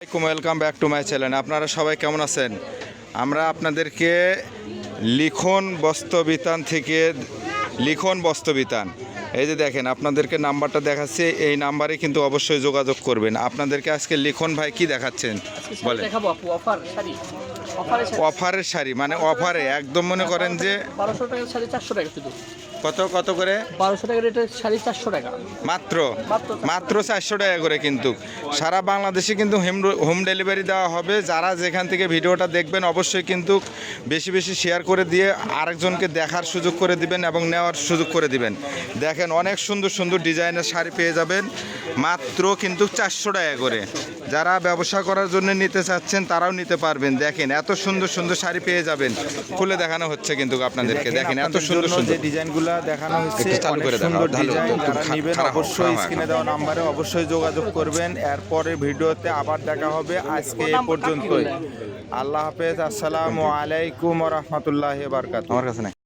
Welcome back to my channel. আপনারা সবাই কেমন আছেন? আমরা আপনাদেরকে লিখন বস্ত্রবিতান থেকে এই যে দেখেন, আপনাদেরকে নাম্বারটা দেখাচ্ছি, এই নাম্বারে কিন্তু অবশ্যই যোগাযোগ করবেন। আপনাদেরকে আজকে লিখন ভাই কি দেখাচ্ছেন বলেন? অফারের শাড়ি, মানে অফারে একদম মনে করেন যে 1200 টাকার শাড়ি 400 টাকা শুধু। কত করে? 1200 টাকা রেটের শাড়ি 400 টাকা মাত্র 400 টাকা করে। কিন্তু সারা বাংলাদেশে কিন্তু হোম ডেলিভারি দেওয়া হবে। যারা যেখান থেকে ভিডিওটা দেখবেন অবশ্যই কিন্তু বেশি বেশি শেয়ার করে দিয়ে আরেকজনকে দেখার সুযোগ করে দিবেন এবং নেওয়ার সুযোগ করে দিবেন। দেখেন, অনেক সুন্দর সুন্দর ডিজাইনের শাড়ি পেয়ে যাবেন মাত্র কিন্তু 400 টাকা করে। যারা ব্যবসা করার জন্য নিতে চাচ্ছেন তারাও নিতে পারবেন। দেখেন, এত সুন্দর সুন্দর শাড়ি পেয়ে যাবেন। খুলে দেখানো হচ্ছে কিন্তু আপনাদেরকে। দেখেন, এত সুন্দর সুন্দর ডিজাইনগুলো দেখানো হচ্ছে। চালু করে সুন্দর দেখাও, ডিজাইন। যারা নেবেন খারাপ হোক, অবশ্যই স্ক্রিনে দেওয়া নাম্বারে অবশ্যই যোগাযোগ করবেন। এরপরে ভিডিওতে আবার দেখা হবে। আজকে এই পর্যন্তই। আল্লাহ হাফেজ। আসসালামু আলাইকুম ওয়া রাহমাতুল্লাহি ওয়া বারাকাতুহু। আমার কাছে নাই।